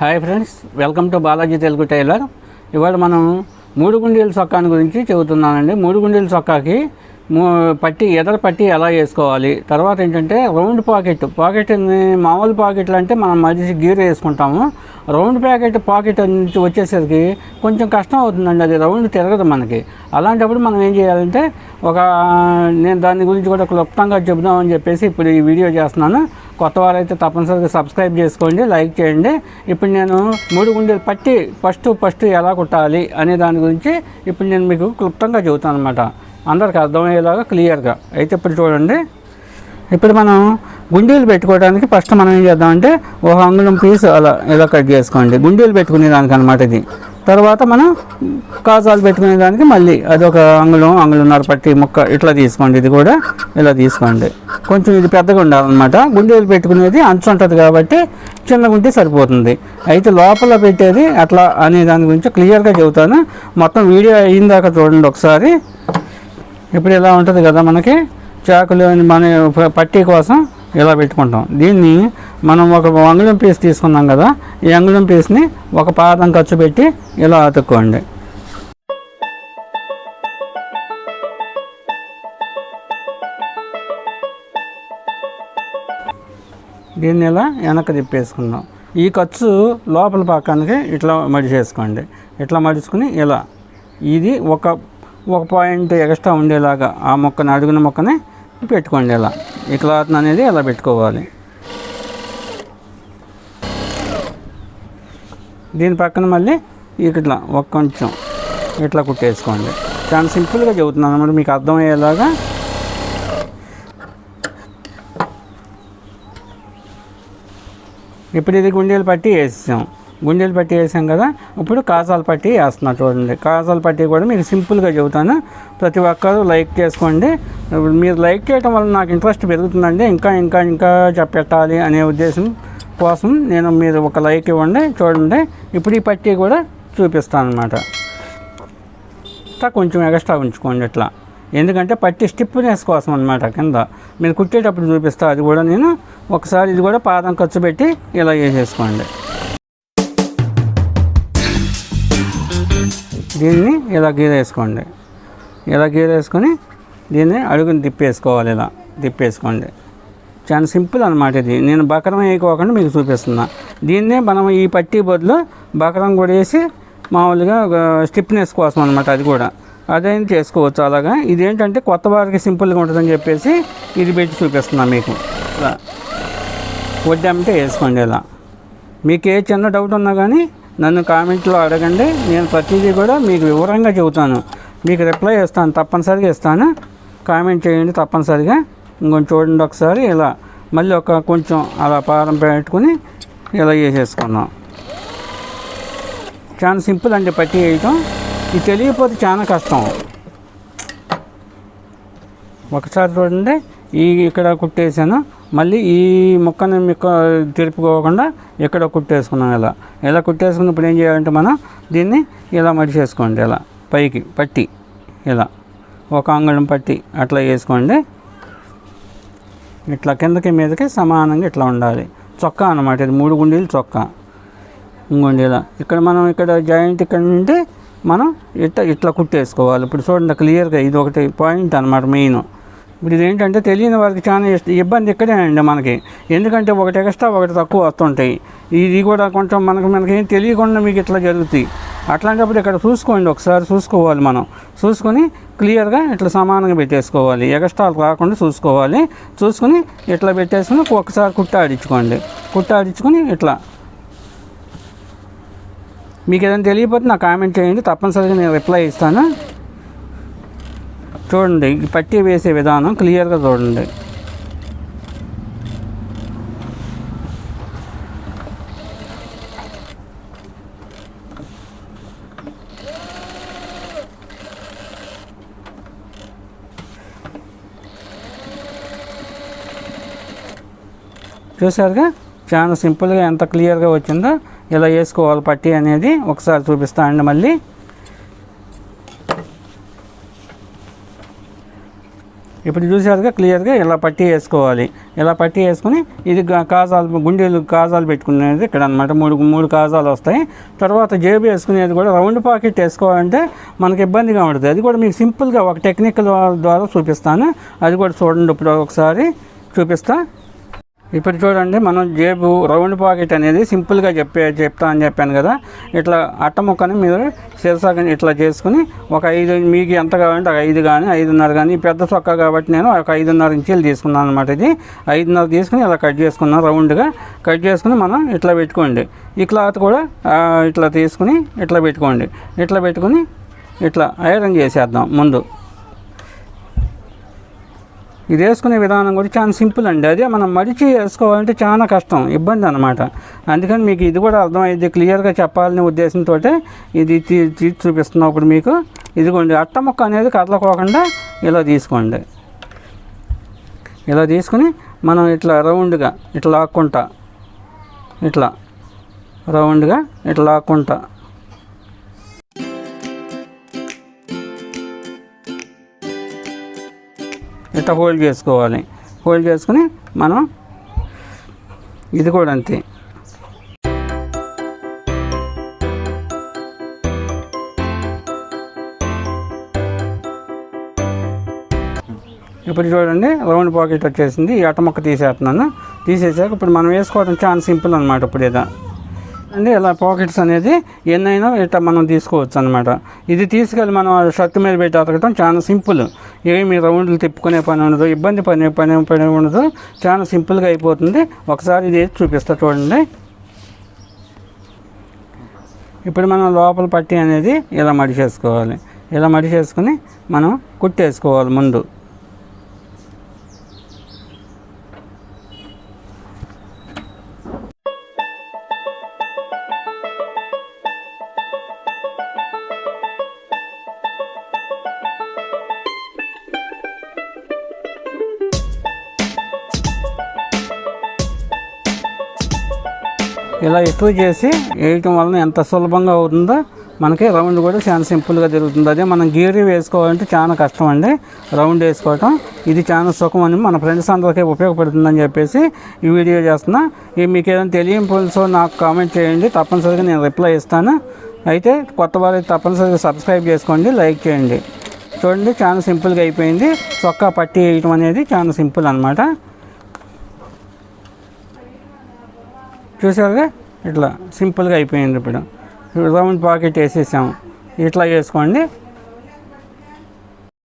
Hi friends, welcome to Balaji Telugu tailor. ఇవాళ మనం 3 గుండీల చొక్కాని గురించి చెబుతున్నానండి. 3 గుండీల చొక్కాకి ఎదర పట్టి ఎలా వేసుకోవాలి, తర్వాత ఏంటంటే రౌండ్ పాకెట్ని మామూలు పాకెట్లు అంటే మనం మధ్య గీర వేసుకుంటాము. రౌండ్ పాకెట్ నుంచి వచ్చేసరికి కొంచెం కష్టం అవుతుందండి, అది రౌండ్ తిరగదు మనకి. అలాంటప్పుడు మనం ఏం చేయాలంటే నేను దాని గురించి కూడా క్లుప్తంగా చెబుదామని చెప్పేసి ఇప్పుడు ఈ వీడియో చేస్తున్నాను. కొత్త వారైతే తప్పనిసరిగా సబ్స్క్రైబ్ చేసుకోండి, లైక్ చేయండి. ఇప్పుడు నేను 3 గుండీలు పట్టి ఫస్ట్ ఎలా కుట్టాలి అనే దాని గురించి ఇప్పుడు నేను మీకు క్లుప్తంగా చెబుతాను అనమాట, అందరికి అర్థమయ్యేలాగా క్లియర్గా. అయితే ఇప్పుడు చూడండి, ఇప్పుడు మనం గుండీలు పెట్టుకోవడానికి ఫస్ట్ మనం ఏం చేద్దామంటే ఒక అంగుళం పీస్ ఇలా కట్ చేసుకోండి, గుండీలు పెట్టుకునే దానికి అనమాట ఇది. తర్వాత మనం కాజాలు పెట్టుకునే దానికి మళ్ళీ అదొక అంగుళంన్నర పట్టి ముక్క ఇట్లా తీసుకోండి. ఇది కూడా ఇలా తీసుకోండి, కొంచెం ఇది పెద్దగా ఉండాలన్నమాట. గుండీలు పెట్టుకునేది అంచు ఉంటుంది కాబట్టి చిన్న గుంటి సరిపోతుంది. అయితే లోపల పెట్టేది అట్లా అనే దాని గురించి క్లియర్గా చెబుతాను. మొత్తం వీడియో అయిన దాకా చూడండి ఒకసారి. ఇప్పుడు ఇలా ఉంటుంది కదా, మనకి చాకులు మన పట్టీ కోసం ఇలా పెట్టుకుంటాం. దీన్ని మనం ఒక అంగుళం పీస్ తీసుకున్నాం కదా, ఈ అంగుళం పీస్ని ఒక పాదం ఖర్చు పెట్టి ఇలా అతుక్కోండి. దీన్ని ఇలా వెనక్కి తిప్పేసుకుందాం. ఈ ఖర్చు లోపల పక్కనకి ఇట్లా మడిచేసుకోండి. ఇట్లా మడుచుకుని ఇలా ఇది ఒక పాయింట్ ఎక్స్ట్రా ఉండేలాగా ఆ మొక్కని అడుగున మొక్కని పెట్టుకోండి. ఇలా ఈ క్లాత్ అనేది ఇలా పెట్టుకోవాలి. దీని పక్కన మళ్ళీ ఇట్లా కొంచెం ఇట్లా కుట్టేసుకోండి. చాలా సింపుల్గా చెబుతున్నాను అన్నమాట, మీకు అర్థమయ్యేలాగా. ఇప్పుడు ఇది గుండీలు పట్టి వేసాం కదా, ఇప్పుడు కాజాల పట్టి వేస్తున్నా చూడండి. కాజాల పట్టి కూడా మీకు సింపుల్గా చెబుతాను, ప్రతి ఒక్కరు లైక్ చేసుకోండి. మీరు లైక్ చేయడం వల్ల నాకు ఇంట్రెస్ట్ పెరుగుతుందండి, ఇంకా చెప్పెట్టాలి అనే ఉద్దేశం కోసం మీరు ఒక లైక్ ఇవ్వండి. చూడండి, ఇప్పుడు ఈ పట్టి కూడా చూపిస్తాను అనమాట. కొంచెం ఎక్స్ట్రా ఉంచుకోండి ఇట్లా, ఎందుకంటే పట్టి స్టిఫ్నెస్ కోసం అనమాట. కింద మీరు కుట్టేటప్పుడు చూపిస్తా, అది కూడా నేను ఒకసారి ఇది కూడా పాదం ఖర్చు పెట్టి ఇలా వేసేసుకోండి. దీన్ని ఇలా గీరేసుకోండి. ఇలా గీరేసుకొని దీన్ని అడుగుని తిప్పేసుకోవాలి. ఇలా తిప్పేసుకోండి. చాలా సింపుల్ అనమాట ఇది. నేను బకరం వేయకోకుండా మీకు చూపిస్తున్నా. దీన్నే మనం ఈ పట్టీ బదులు బకరం కూడా వేసి మామూలుగా స్టిఫ్నెస్ కోసం అనమాట, అది కూడా అదేం చేసుకోవచ్చు అలాగా. ఇదేంటంటే కొత్త వారికి సింపుల్గా ఉంటుందని చెప్పేసి ఇది పెట్టి చూపిస్తున్నా మీకు. ఇలా వడ్డంటే వేసుకోండి. ఇలా మీకు ఏ చిన్న డౌట్ ఉన్నా కానీ నన్ను కామెంట్లో అడగండి, నేను ప్రతిదీ కూడా మీకు వివరంగా చెబుతాను, మీకు రిప్లై ఇస్తాను, తప్పనిసరిగా ఇస్తాను. కామెంట్ చేయండి తప్పనిసరిగా. ఇంకొంచెం చూడండి ఒకసారి. ఇలా మళ్ళీ కొంచెం అలా పాదం పెట్టుకుని ఇలా వేసేసుకున్నాం. చాలా సింపుల్ అండి పట్టి వేయటం. ఇది తెలియకపోతే చాలా కష్టం. ఒకసారి చూడండి, ఇక్కడ కుట్టేసాను, మళ్ళీ ఈ ముక్కని తిరుపుకోకుండా ఇక్కడ కుట్టేసుకున్నాం. ఇలా కుట్టేసుకున్నప్పుడు ఏం చేయాలంటే మనం దీన్ని ఇలా మడిచేసుకోండి. ఇలా పైకి పట్టి ఇలా ఒక అంగుళం పట్టి అట్లా వేసుకోండి. ఇట్లా కిందకి మీదకి సమానంగా ఇట్లా ఉండాలి. చొక్కా అన్నమాట ఇది, 3 గుండీలు చొక్కా. ఇంకోండి ఇలా ఇక్కడ జాయింట్ ఇక్కడ నుండి మనం ఇట్లా కుట్టేసుకోవాలి. ఇప్పుడు చూడండి క్లియర్గా, ఇది ఒకటి పాయింట్ అన్నమాట మెయిన్. ఇప్పుడు ఇదేంటంటే తెలియని వారికి చాలా ఇబ్బంది ఇక్కడేనండి మనకి, ఎందుకంటే ఒకటి ఎక్స్ట్రా ఒకటి తక్కువ వస్తుంటాయి. ఇది కూడా కొంచెం మనకి తెలియకుండా మీకు ఇట్లా జరుగుతాయి. అట్లాంటప్పుడు ఇక్కడ చూసుకోండి, ఒకసారి చూసుకోవాలి. మనం చూసుకొని క్లియర్గా ఇట్లా సమానంగా పెట్టేసుకోవాలి, ఎక్స్ట్రాలు రాకుండా చూసుకోవాలి. చూసుకొని ఇట్లా పెట్టేసుకుని ఒకసారి కుట్టాడించుకొని ఇట్లా. మీకు ఏదైనా తెలియకపోతే నాకు కామెంట్ చేయండి, తప్పనిసరిగా నేను రిప్లై ఇస్తాను. చూడండి, పట్టి వేసే విధానం క్లియర్గా చూడండి. చూసారుగా, చాలా సింపుల్గా ఎంత క్లియర్గా వచ్చిందో. ఇలా వేసుకోవాలి పట్టి అనేది ఒకసారి చూపిస్తా అండి మళ్ళీ. ఇప్పుడు చూసారుగా క్లియర్గా ఇలా పట్టీ వేసుకోవాలి. ఇలా పట్టీ వేసుకుని ఇది కాజాలు గుండీలు కాజాలు పెట్టుకునేది ఇక్కడ అనమాట. మూడు కాజాలు వస్తాయి. తర్వాత జేబు వేసుకునేది కూడా రౌండ్ పాకెట్ వేసుకోవాలంటే మనకి ఇబ్బందిగా ఉంటుంది. అది కూడా మీకు సింపుల్గా ఒక టెక్నికల్ ద్వారా చూపిస్తాను. అది కూడా చూడండి, ఇప్పుడు ఒకసారి చూపిస్తా. ఇప్పుడు చూడండి, మనం జేబు రౌండ్ పాకెట్ అనేది సింపుల్గా చెప్తా అని చెప్పాను కదా. ఇట్లా అట్ట ముక్కని మీరు శిరసాగని ఇట్లా చేసుకుని ఒక 5, మీకు ఎంత కావాలంటే 5 కానీ 5.5 కానీ, పెద్ద చొక్కా కాబట్టి నేను ఒక 5.5 ఇంచీలు తీసుకున్నాను అనమాట. ఇది 5.5 తీసుకుని ఇలా కట్ చేసుకున్నాను. రౌండ్గా కట్ చేసుకుని మనం ఇట్లా పెట్టుకోండి. ఈ క్లాత్ కూడా ఇట్లా తీసుకుని ఇట్లా పెట్టుకోండి. ఇట్లా పెట్టుకుని ఇట్లా ఐరన్ చేసేద్దాం ముందు. ఇది వేసుకునే విధానం కూడా చాలా సింపుల్ అండి. అదే మనం మడిచి వేసుకోవాలంటే చాలా కష్టం, ఇబ్బంది అనమాట. అందుకని మీకు ఇది కూడా అర్థమైంది, క్లియర్గా చెప్పాలనే ఉద్దేశంతో ఇది తీసి చూపిస్తున్నాం. ఇప్పుడు మీకు ఇదిగోండి, అట్ట ముక్క అనేది కదలకోకుండా ఇలా తీసుకోండి. ఇలా తీసుకుని మనం ఇట్లా రౌండ్గా ఇట్లా లాక్కుంటా, ఇట్లా రౌండ్గా ఇట్లా లాక్కుంటా ఇట్లా హోల్డ్ చేసుకోవాలి. హోల్డ్ చేసుకుని మనం ఇది కూడా అంతే. ఇప్పుడు చూడండి, రౌండ్ పాకెట్ వచ్చేసింది. ఈ అట్ట ముక్క తీసేస్తున్నాను. తీసేసాక ఇప్పుడు మనం వేసుకోవడం చాలా సింపుల్ అనమాట. ఇప్పుడు ఇదా అండి, ఇలా పాకెట్స్ అనేది ఎన్నైనా ఇట్లా మనం తీసుకోవచ్చు అనమాట. ఇది తీసుకెళ్ళి మనం షర్ట్ మీద పెట్టి అతకడం చాలా సింపుల్. ఏమి రౌండ్లు తిప్పుకునే పని ఉండదు, ఇబ్బంది పని ఉండదు. చాలా సింపుల్గా అయిపోతుంది. ఒకసారి ఇది చూపిస్తా చూడండి. ఇప్పుడు మనం లోపల పట్టీ అనేది ఇలా మడిచేసుకోవాలి. ఇలా మడిచేసుకుని మనం కుట్టేసుకోవాలి ముందు. ఇలా ఎక్కువ చేసి వేయటం వలన ఎంత సులభంగా అవుతుందో మనకి రౌండ్ కూడా చాలా సింపుల్గా జరుగుతుంది. అదే మనం గీరి వేసుకోవాలంటే చాలా కష్టం అండి రౌండ్ వేసుకోవటం. ఇది చాలా సుఖం అని మన ఫ్రెండ్స్ అందరికీ ఉపయోగపడుతుందని చెప్పేసి ఈ వీడియో చేస్తున్నా. మీకు ఏదైనా తెలియకపోతే నాకు కామెంట్ చేయండి, తప్పనిసరిగా నేను రిప్లై ఇస్తాను. అయితే కొత్త వారు తప్పనిసరిగా సబ్స్క్రైబ్ చేసుకోండి, లైక్ చేయండి. చూడండి, చాలా సింపుల్గా అయిపోయింది. చొక్కా పట్టి వేయటం అనేది చాలా సింపుల్ అనమాట. చూసారుగా, ఇట్లా సింపుల్గా అయిపోయింది. ఇప్పుడు రౌండ్ పాకెట్ వేసేసాము. ఇట్లా వేసుకోండి.